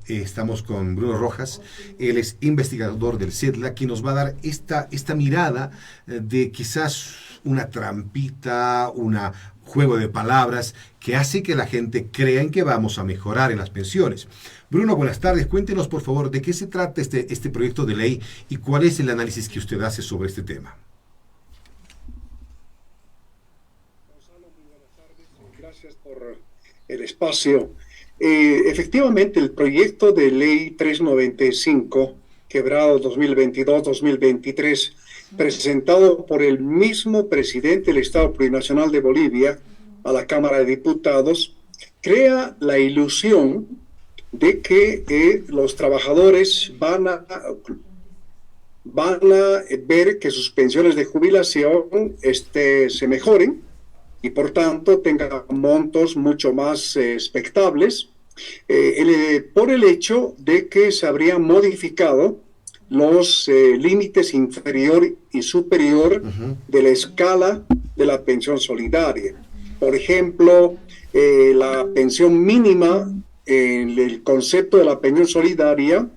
Estamos con Bruno Rojas, él es investigador del CEDLA, quien nos va a dar esta mirada de quizás una trampita, un juego de palabras que hace que la gente crea en que vamos a mejorar en las pensiones. Bruno, buenas tardes. Cuéntenos, por favor, de qué se trata este proyecto de ley y cuál es el análisis que usted hace sobre este tema. Gonzalo, muy buenas tardes. Gracias por el espacio. Efectivamente, el proyecto de ley 395, quebrado 2022-2023, presentado por el mismo presidente del Estado Plurinacional de Bolivia a la Cámara de Diputados, crea la ilusión de que los trabajadores van a ver que sus pensiones de jubilación se mejoren y por tanto tengan montos mucho más expectables por el hecho de que se habrían modificado los límites inferior y superior de la escala de la pensión solidaria. Por ejemplo, la pensión mínima, el concepto de la pensión solidaria,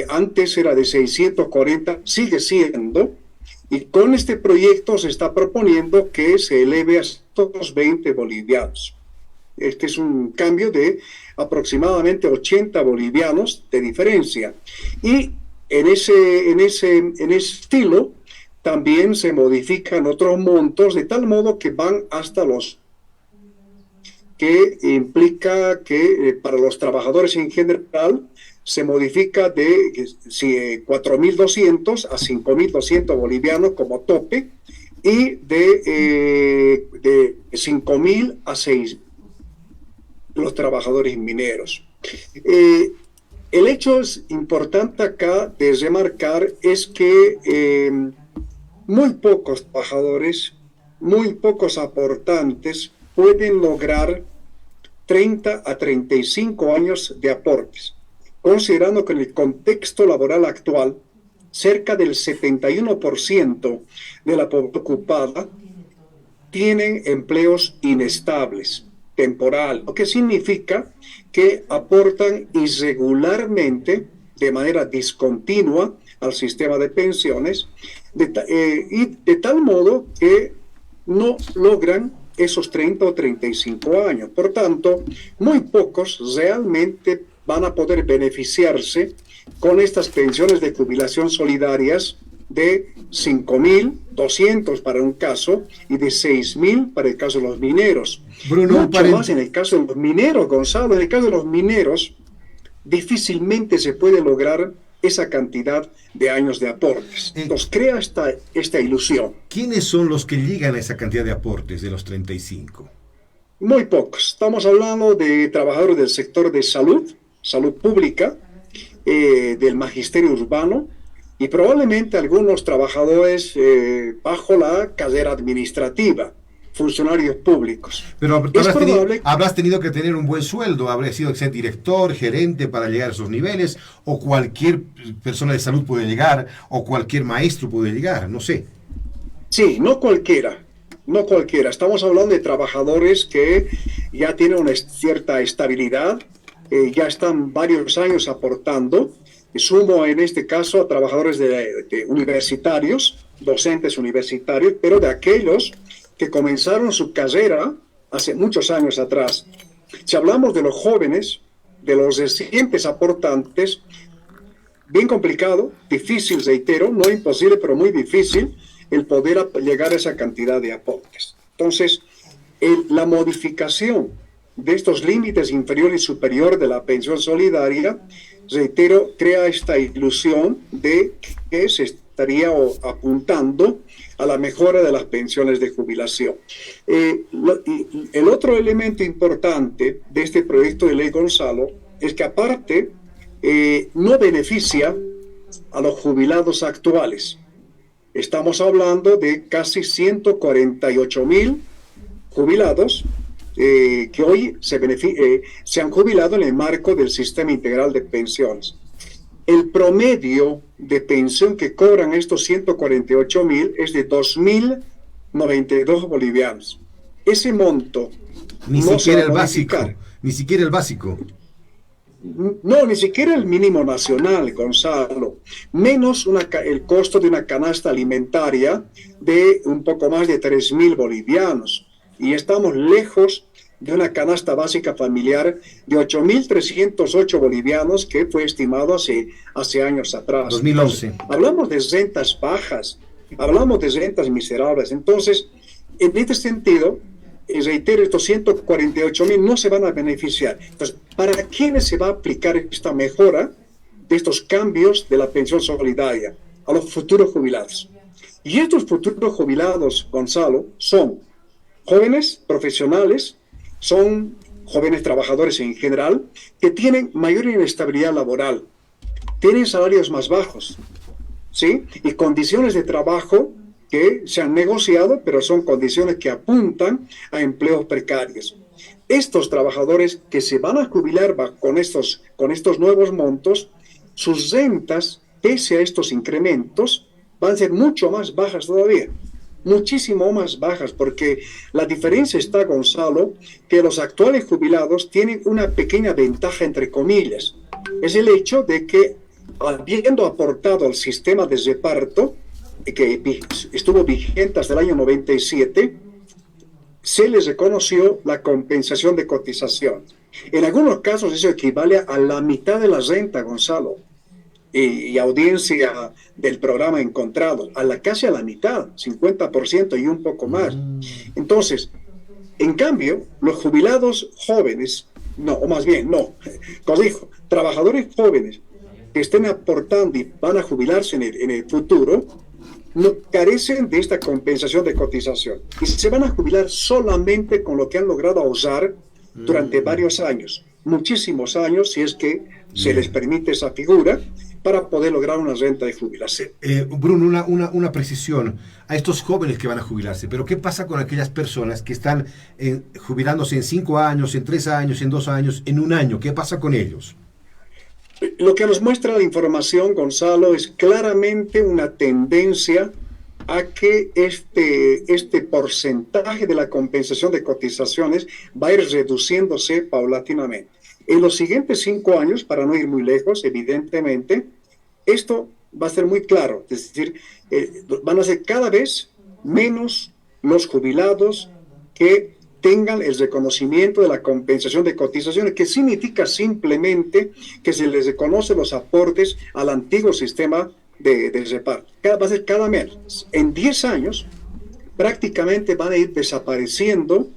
antes era de 640, sigue siendo, y con este proyecto se está proponiendo que se eleve a 120 bolivianos. Este es un cambio de aproximadamente 80 bolivianos de diferencia. Y en ese estilo también se modifican otros montos de tal modo que van hasta los que implica que para los trabajadores en general se modifica de 4.200 a 5.200 bolivianos como tope y de 5.000 a 6.000 los trabajadores mineros. El hecho es importante acá de remarcar es que muy pocos trabajadores, muy pocos aportantes pueden lograr 30 a 35 años de aportes, considerando que en el contexto laboral actual, cerca del 71% de la población ocupada tienen empleos inestables, temporal, lo que significa que aportan irregularmente, de manera discontinua, al sistema de pensiones, y de tal modo que no logran esos 30 o 35 años. Por tanto, muy pocos realmente van a poder beneficiarse con estas pensiones de jubilación solidarias de 5.200 para un caso y de 6.000 para el caso de los mineros. Bruno, mucho más en el caso de los mineros, Gonzalo. En el caso de los mineros, difícilmente se puede lograr esa cantidad de años de aportes. Nos crea esta ilusión. ¿Quiénes son los que llegan a esa cantidad de aportes de los 35? Muy pocos. Estamos hablando de trabajadores del sector de salud pública, del magisterio urbano, y probablemente algunos trabajadores bajo la carrera administrativa, funcionarios públicos. Pero habrás tenido que tener un buen sueldo, habría sido ser director, gerente para llegar a esos niveles, o cualquier persona de salud puede llegar, o cualquier maestro puede llegar, no sé. Sí, no cualquiera. Estamos hablando de trabajadores que ya tienen una cierta estabilidad, ya están varios años aportando. Sumo en este caso a trabajadores de universitarios, docentes universitarios, pero de aquellos que comenzaron su carrera hace muchos años atrás. Si hablamos de los jóvenes, de los recientes aportantes, bien complicado, difícil, reitero, no imposible, pero muy difícil el poder llegar a esa cantidad de aportes. Entonces, la modificación de estos límites inferior y superior de la pensión solidaria, reitero, crea esta ilusión de que se estaría apuntando a la mejora de las pensiones de jubilación. El otro elemento importante de este proyecto de ley, Gonzalo, es que aparte no beneficia a los jubilados actuales. Estamos hablando de casi 148.000 jubilados que hoy se han jubilado en el marco del sistema integral de pensiones. El promedio de pensión que cobran estos 148.000 es de 2.092 bolivianos. Ese monto ni siquiera el básico. No, ni siquiera el mínimo nacional, Gonzalo, menos el costo de una canasta alimentaria de un poco más de 3.000 bolivianos. Y estamos lejos de una canasta básica familiar de 8.308 bolivianos que fue estimado hace años atrás. 2011. Entonces, hablamos de rentas bajas, hablamos de rentas miserables. Entonces, en este sentido, reitero, estos 148.000 no se van a beneficiar. Entonces, ¿para quiénes se va a aplicar esta mejora de estos cambios de la pensión solidaria? A los futuros jubilados. Y estos futuros jubilados, Gonzalo, son jóvenes profesionales, son jóvenes trabajadores en general, que tienen mayor inestabilidad laboral, tienen salarios más bajos, ¿sí? Y condiciones de trabajo que se han negociado, pero son condiciones que apuntan a empleos precarios. Estos trabajadores que se van a jubilar con estos nuevos montos, sus rentas, pese a estos incrementos, van a ser mucho más bajas todavía, muchísimo más bajas, porque la diferencia está, Gonzalo, que los actuales jubilados tienen una pequeña ventaja, entre comillas. Es el hecho de que, habiendo aportado al sistema de reparto, que estuvo vigente hasta el año 97, se les reconoció la compensación de cotización. En algunos casos eso equivale a la mitad de la renta, Gonzalo, y audiencia del programa encontrado, casi a la mitad, 50% y un poco más. Entonces, en cambio, los jubilados jóvenes, trabajadores jóvenes que estén aportando y van a jubilarse en el futuro, no carecen de esta compensación de cotización y se van a jubilar solamente con lo que han logrado ahorrar durante varios años, muchísimos años, si es que se les permite esa figura, para poder lograr una renta de jubilación. Bruno, una precisión a estos jóvenes que van a jubilarse, pero ¿qué pasa con aquellas personas que están jubilándose en 5 años, en 3 años, en 2 años, en 1 año? ¿Qué pasa con ellos? Lo que nos muestra la información, Gonzalo, es claramente una tendencia a que este porcentaje de la compensación de cotizaciones va a ir reduciéndose paulatinamente. En los siguientes 5 años, para no ir muy lejos, evidentemente, esto va a ser muy claro. Es decir, van a ser cada vez menos los jubilados que tengan el reconocimiento de la compensación de cotizaciones, que significa simplemente que se les reconoce los aportes al antiguo sistema de reparto. Va a ser cada menos. En 10 años, prácticamente van a ir desapareciendo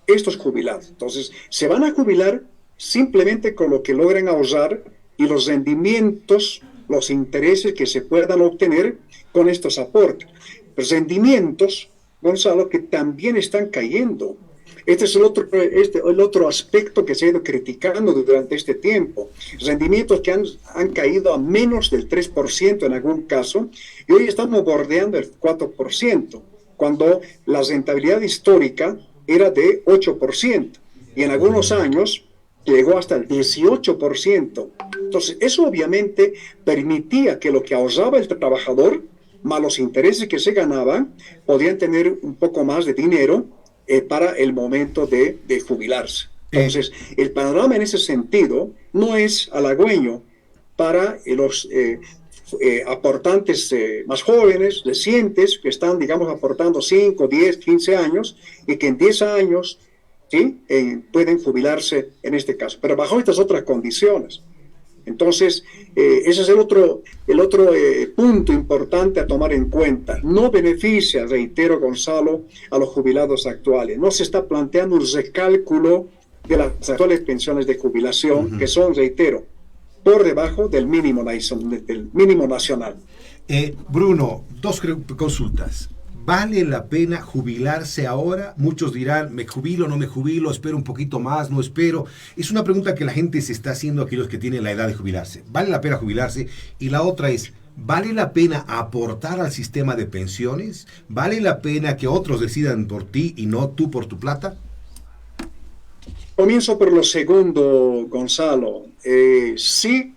estos jubilados. Entonces, se van a jubilar simplemente con lo que logren ahorrar y los rendimientos, los intereses que se puedan obtener con estos aportes. Rendimientos, Gonzalo, que también están cayendo. Este es el otro aspecto que se ha ido criticando durante este tiempo. Rendimientos que han caído a menos del 3% en algún caso, y hoy estamos bordeando el 4%, cuando la rentabilidad histórica era de 8%, y en algunos años llegó hasta el 18%. Entonces, eso obviamente permitía que lo que ahorraba el trabajador, más los intereses que se ganaban, podían tener un poco más de dinero para el momento de jubilarse. Entonces, el panorama en ese sentido no es halagüeño para los aportantes más jóvenes, recientes, que están, digamos, aportando 5, 10, 15 años, y que en 10 años ¿sí? Pueden jubilarse en este caso, pero bajo estas otras condiciones. Entonces, ese es el otro punto importante a tomar en cuenta. No beneficia, reitero, Gonzalo, a los jubilados actuales. No se está planteando un recálculo de las actuales pensiones de jubilación, que son, reitero, por debajo del mínimo nacional. Bruno, 2 consultas. ¿Vale la pena jubilarse ahora? Muchos dirán, ¿me jubilo, no me jubilo? ¿Espero un poquito más, no espero? Es una pregunta que la gente se está haciendo, aquellos que tienen la edad de jubilarse. ¿Vale la pena jubilarse? Y la otra es, ¿vale la pena aportar al sistema de pensiones? ¿Vale la pena que otros decidan por ti y no tú por tu plata? Comienzo por lo segundo, Gonzalo. Sí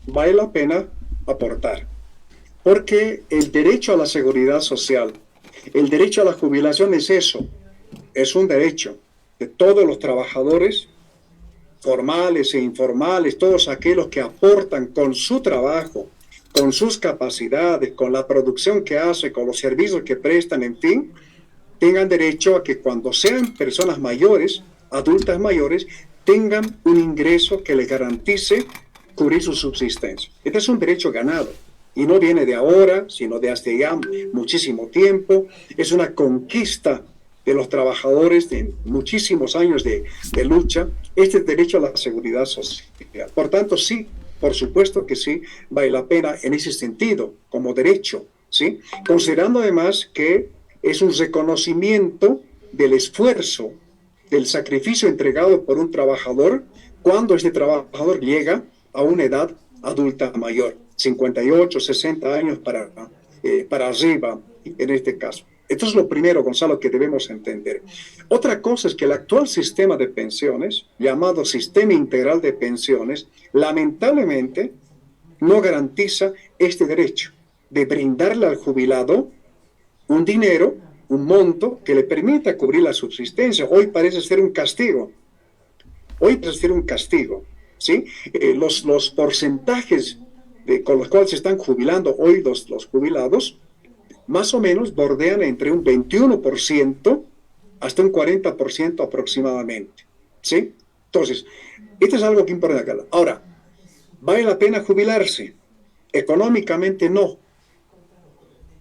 vale la pena aportar, porque el derecho a la seguridad social, el derecho a la jubilación es eso, es un derecho de todos los trabajadores formales e informales, todos aquellos que aportan con su trabajo, con sus capacidades, con la producción que hace, con los servicios que prestan, en fin, tengan derecho a que cuando sean personas mayores, adultas mayores, tengan un ingreso que les garantice cubrir su subsistencia. Este es un derecho ganado y no viene de ahora, sino de hace ya muchísimo tiempo. Es una conquista de los trabajadores de muchísimos años de lucha, este derecho a la seguridad social. Por tanto, sí, por supuesto que sí, vale la pena en ese sentido, como derecho, ¿sí? Considerando además que es un reconocimiento del esfuerzo, del sacrificio entregado por un trabajador cuando este trabajador llega a una edad adulta mayor, 58, 60 años para arriba, en este caso. Esto es lo primero, Gonzalo, que debemos entender. Otra cosa es que el actual sistema de pensiones, llamado Sistema Integral de Pensiones, lamentablemente no garantiza este derecho de brindarle al jubilado un dinero, un monto que le permita cubrir la subsistencia. Hoy parece ser un castigo. ¿Sí? Los porcentajes con los cuales se están jubilando hoy los jubilados, más o menos bordean entre un 21% hasta un 40% aproximadamente, ¿sí? Entonces, esto es algo que importa acá. Ahora, ¿vale la pena jubilarse? Económicamente no.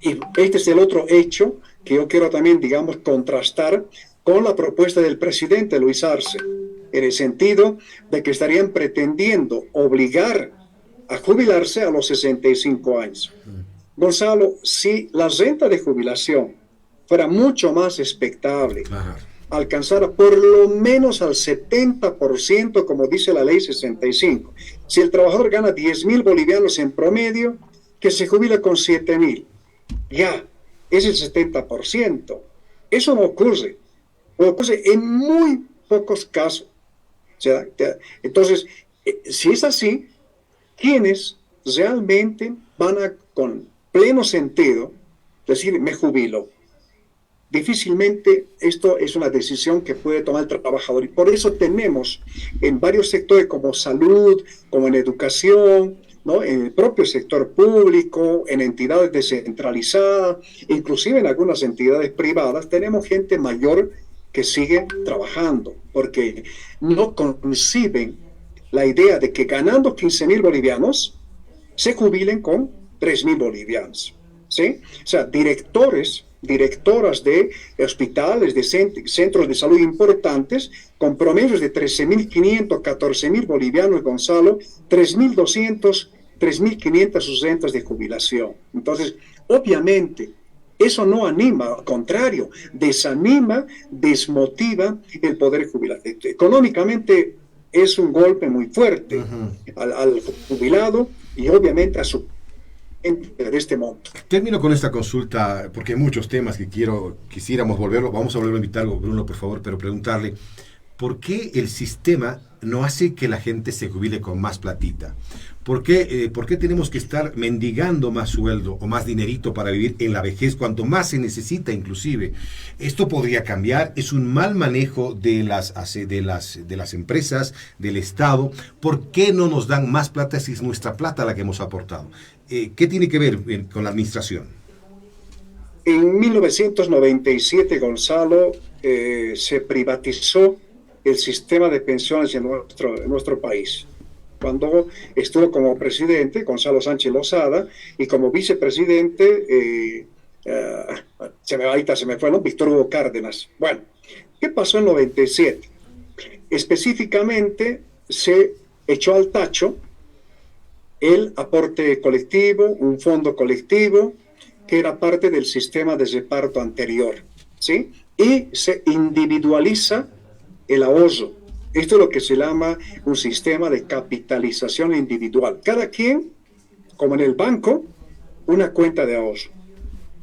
Y este es el otro hecho que yo quiero también, digamos, contrastar con la propuesta del presidente Luis Arce, en el sentido de que estarían pretendiendo obligar a jubilarse a los 65 años. Gonzalo, si la renta de jubilación fuera mucho más expectable, alcanzara por lo menos al 70%, como dice la ley 65, si el trabajador gana 10.000 bolivianos en promedio, que se jubila con 7.000, ya, es el 70%. Eso no ocurre, ocurre en muy pocos casos. Entonces, si es así, ¿quiénes realmente van a, con pleno sentido, decir, me jubilo? Difícilmente esto es una decisión que puede tomar el trabajador. Y por eso tenemos en varios sectores como salud, como en educación, ¿no? En el propio sector público, en entidades descentralizadas, inclusive en algunas entidades privadas, tenemos gente mayor que sigue trabajando, porque no conciben la idea de que ganando 15.000 bolivianos se jubilen con 3.000 bolivianos, ¿sí? O sea, directoras de hospitales, de centros de salud importantes, con promedios de 13.500, 14.000 bolivianos, Gonzalo, 3.200, 3.500 sus rentas de jubilación. Entonces, obviamente, eso no anima, al contrario, desanima, desmotiva el poder jubilar. Económicamente es un golpe muy fuerte al jubilado y obviamente a su de este monto. Termino con esta consulta, porque hay muchos temas que quisiéramos volverlo, vamos a volverlo a invitar, Bruno, por favor, pero preguntarle, ¿por qué el sistema no hace que la gente se jubile con más platita? ¿Por qué tenemos que estar mendigando más sueldo o más dinerito para vivir en la vejez, cuanto más se necesita inclusive? Esto podría cambiar, es un mal manejo de las empresas, del Estado. ¿Por qué no nos dan más plata si es nuestra plata la que hemos aportado? ¿Qué tiene que ver con la administración? En 1997, Gonzalo, se privatizó el sistema de pensiones en nuestro país. Cuando estuvo como presidente Gonzalo Sánchez Lozada y como vicepresidente, se me fue, ¿no? Víctor Hugo Cárdenas. Bueno, ¿qué pasó en 97? Específicamente se echó al tacho el aporte colectivo, un fondo colectivo que era parte del sistema de reparto anterior, ¿sí? Y se individualiza el ahorro. Esto es lo que se llama un sistema de capitalización individual. Cada quien, como en el banco, una cuenta de ahorro,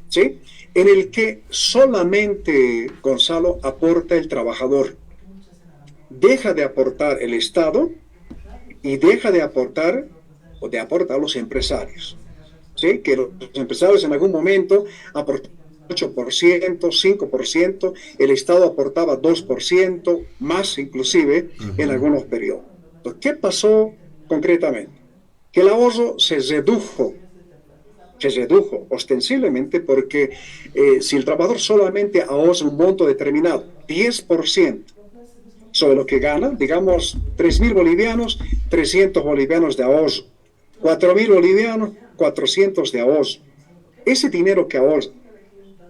¿sí? En el que solamente, Gonzalo, aporta el trabajador. Deja de aportar el Estado y deja de aportar los empresarios, ¿sí? Que los empresarios en algún momento aportaron 8%, 5%, el Estado aportaba 2%, más inclusive en algunos periodos. Entonces, ¿qué pasó concretamente? Que el ahorro se redujo ostensiblemente porque si el trabajador solamente ahorra un monto determinado, 10% sobre lo que gana, digamos 3.000 bolivianos, 300 bolivianos de ahorro, 4.000 bolivianos, 400 de ahorro. Ese dinero que ahorra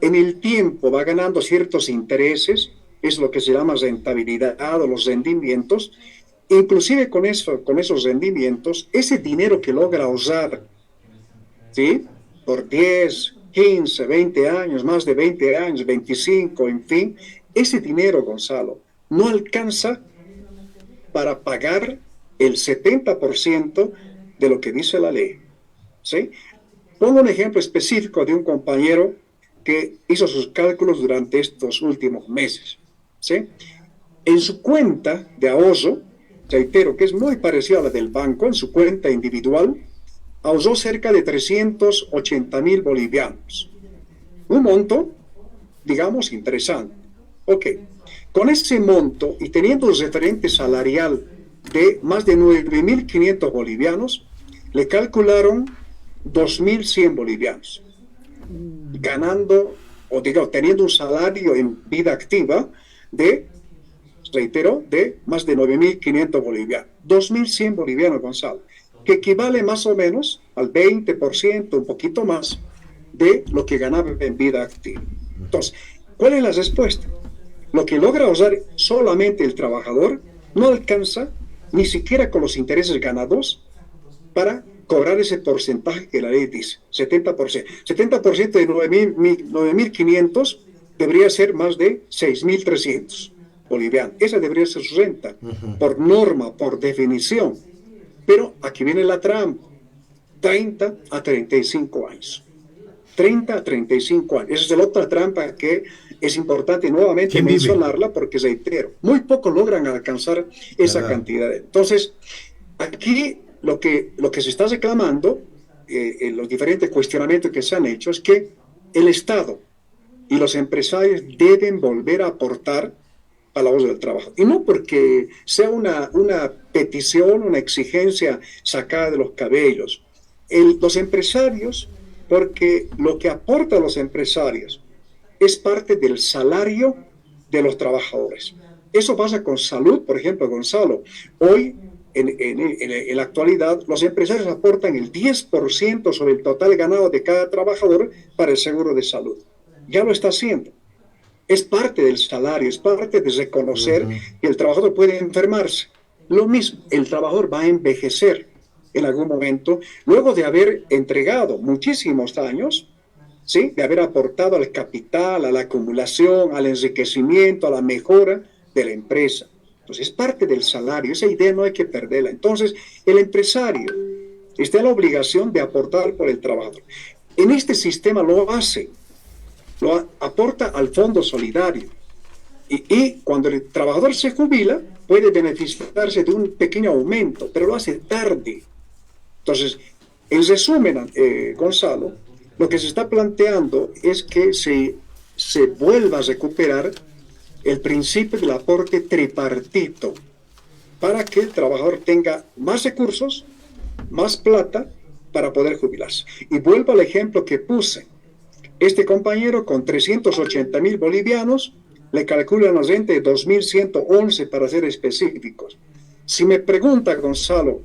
en el tiempo va ganando ciertos intereses, es lo que se llama rentabilidad o los rendimientos. Inclusive con esos rendimientos, ese dinero que logra ahorrar, ¿sí? Por 10, 15, 20 años, más de 20 años, 25, en fin, ese dinero, Gonzalo, no alcanza para pagar el 70% de lo que dice la ley, ¿sí? Pongo un ejemplo específico de un compañero que hizo sus cálculos durante estos últimos meses, ¿sí? En su cuenta de ahorro, reitero que es muy parecida a la del banco, en su cuenta individual, ahorró cerca de 380.000 bolivianos. Un monto, digamos, interesante. Ok, con ese monto y teniendo un referente salarial de más de 9.500 bolivianos, le calcularon 2.100 bolivianos, ganando, o digo, teniendo un salario en vida activa de, reitero, de más de 9.500 bolivianos. 2.100 bolivianos, Gonzalo, que equivale más o menos al 20%, un poquito más, de lo que ganaba en vida activa. Entonces, ¿cuál es la respuesta? Lo que logra ahorrar solamente el trabajador no alcanza ni siquiera con los intereses ganados para cobrar ese porcentaje que la ley dice, 70%. 70% de 9.500 debería ser más de 6.300 bolivianos. Esa debería ser su renta, por norma, por definición. Pero aquí viene la trampa, 30 a 35 años. 30 a 35 años. Esa es la otra trampa que es importante nuevamente mencionarla porque, reitero, muy pocos logran alcanzar esa cantidad. Entonces, aquí lo que se está reclamando, en los diferentes cuestionamientos que se han hecho, es que el Estado y los empresarios deben volver a aportar a la voz del trabajo. Y no porque sea una petición, una exigencia sacada de los cabellos. Los empresarios, porque lo que aportan los empresarios es parte del salario de los trabajadores. Eso pasa con salud, por ejemplo, Gonzalo. Hoy, en la actualidad, los empresarios aportan el 10% sobre el total ganado de cada trabajador para el seguro de salud. Ya lo está haciendo. Es parte del salario, es parte de reconocer que el trabajador puede enfermarse. Lo mismo, el trabajador va a envejecer en algún momento, luego de haber entregado muchísimos años, ¿sí? De haber aportado al capital, a la acumulación, al enriquecimiento, a la mejora de la empresa. Entonces, es parte del salario, esa idea no hay que perderla. Entonces, el empresario está en la obligación de aportar por el trabajador. En este sistema lo hace, lo aporta al fondo solidario. Y cuando el trabajador se jubila, puede beneficiarse de un pequeño aumento, pero lo hace tarde. Entonces, en resumen, Gonzalo, lo que se está planteando es que se vuelva a recuperar el principio del aporte tripartito para que el trabajador tenga más recursos, más plata para poder jubilarse. Y vuelvo al ejemplo que puse. Este compañero con 380.000 bolivianos le calculan la renta de 2.111 para ser específicos. Si me pregunta, Gonzalo,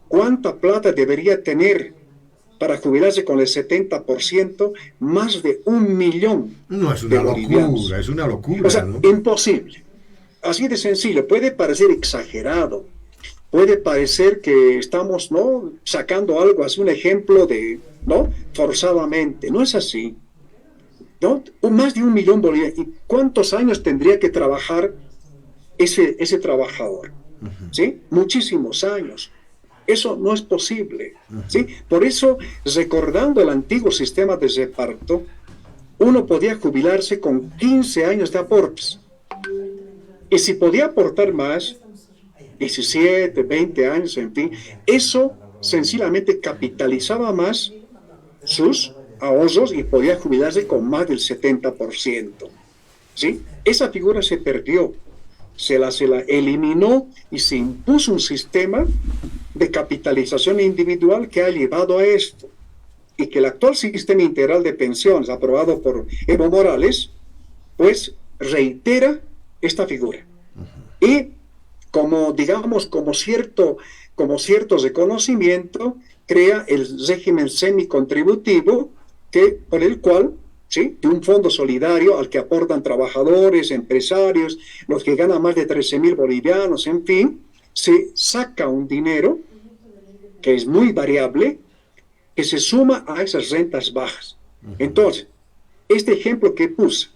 ¿cuánta plata debería tener para jubilarse con el 70%? Más de 1 millón. No, es una locura, es una locura. O sea, ¿no? Imposible. Así de sencillo. Puede parecer exagerado. Puede parecer que estamos, ¿no?, sacando algo, así un ejemplo de, ¿no?, forzadamente. No es así. ¿No? Más de 1 millón de bolivianos. ¿Y cuántos años tendría que trabajar ese trabajador? ¿Sí? Muchísimos años. Eso no es posible, ¿sí? Por eso, recordando el antiguo sistema de reparto, uno podía jubilarse con 15 años de aportes. Y si podía aportar más, 17, 20 años, en fin, eso sencillamente capitalizaba más sus ahorros y podía jubilarse con más del 70%. ¿Sí? Esa figura se perdió, se la eliminó y se impuso un sistema de capitalización individual que ha llevado a esto. Y que el actual sistema integral de pensiones aprobado por Evo Morales, pues reitera esta figura. Y como, digamos, como cierto reconocimiento, crea el régimen semicontributivo por el cual, ¿sí?, de un fondo solidario al que aportan trabajadores, empresarios, los que ganan más de 13.000 bolivianos, en fin, se saca un dinero que es muy variable, que se suma a esas rentas bajas. Entonces, este ejemplo que puse,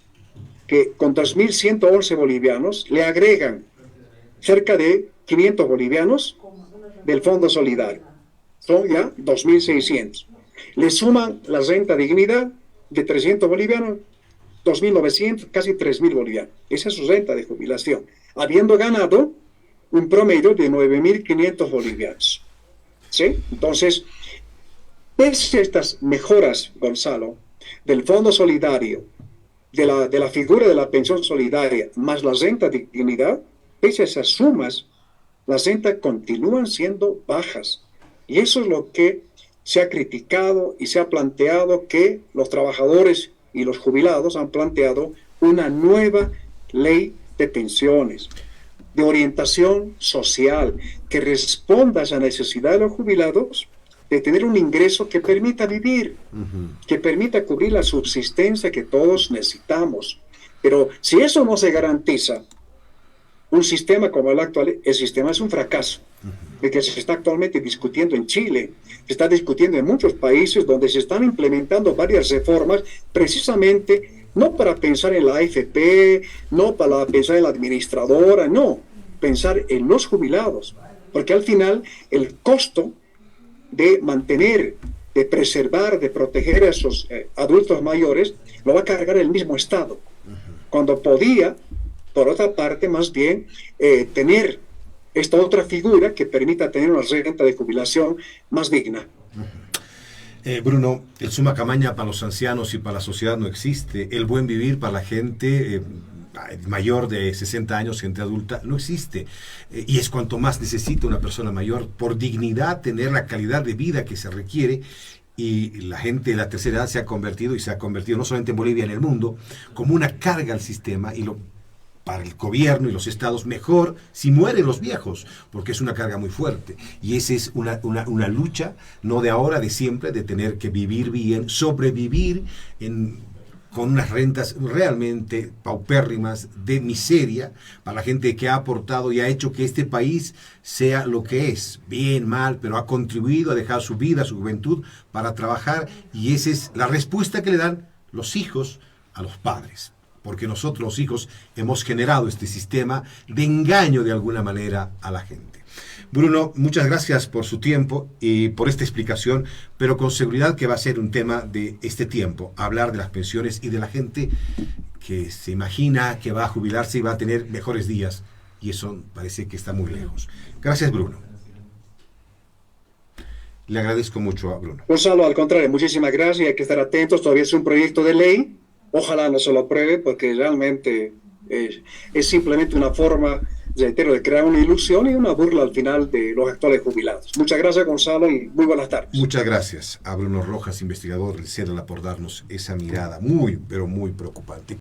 que con 2.111 bolivianos le agregan cerca de 500 bolivianos del Fondo Solidario. Son ya 2.600. Le suman la renta dignidad de 300 bolivianos, 2.900, casi 3.000 bolivianos. Esa es su renta de jubilación, habiendo ganado un promedio de 9.500 bolivianos. ¿Sí? Entonces, pese a estas mejoras, Gonzalo, del Fondo Solidario, de la figura de la pensión solidaria, más la renta de dignidad, pese a esas sumas, las rentas continúan siendo bajas. Y eso es lo que se ha criticado y se ha planteado, que los trabajadores y los jubilados han planteado una nueva ley de pensiones, de orientación social, que responda a esa necesidad de los jubilados de tener un ingreso que permita vivir, que permita cubrir la subsistencia que todos necesitamos. Pero si eso no se garantiza, un sistema como el actual, el sistema es un fracaso, el que se está actualmente discutiendo en Chile, se está discutiendo en muchos países donde se están implementando varias reformas, precisamente no para pensar en la AFP, no para pensar en la administradora, no, pensar en los jubilados, porque al final el costo de mantener, de preservar, de proteger a esos adultos mayores, lo va a cargar el mismo Estado, cuando podía, por otra parte, más bien tener esta otra figura que permita tener una renta de jubilación más digna. Bruno, el suma camaña para los ancianos y para la sociedad no existe. El buen vivir para la gente mayor de 60 años, gente adulta, no existe. Y es cuanto más necesita una persona mayor, por dignidad, tener la calidad de vida que se requiere. Y la gente de la tercera edad se ha convertido no solamente en Bolivia, en el mundo, como una carga al sistema, y para el gobierno y los estados, mejor si mueren los viejos, porque es una carga muy fuerte. Y esa es una lucha, no de ahora, de siempre, de tener que vivir bien, sobrevivir con unas rentas realmente paupérrimas, de miseria, para la gente que ha aportado y ha hecho que este país sea lo que es, bien, mal, pero ha contribuido a dejar su vida, su juventud, para trabajar, y esa es la respuesta que le dan los hijos a los padres. Porque nosotros los hijos hemos generado este sistema de engaño de alguna manera a la gente. Bruno, muchas gracias por su tiempo y por esta explicación, pero con seguridad que va a ser un tema de este tiempo, hablar de las pensiones y de la gente que se imagina que va a jubilarse y va a tener mejores días, y eso parece que está muy lejos. Gracias, Bruno. Le agradezco mucho a Bruno. Gonzalo, al contrario, muchísimas gracias, hay que estar atentos, todavía es un proyecto de ley. Ojalá no se lo apruebe, porque realmente es simplemente una forma, reitero, de crear una ilusión y una burla al final de los actuales jubilados. Muchas gracias, Gonzalo, y muy buenas tardes. Muchas gracias a Bruno Rojas, investigador del CEDLA, por darnos esa mirada muy, pero muy preocupante.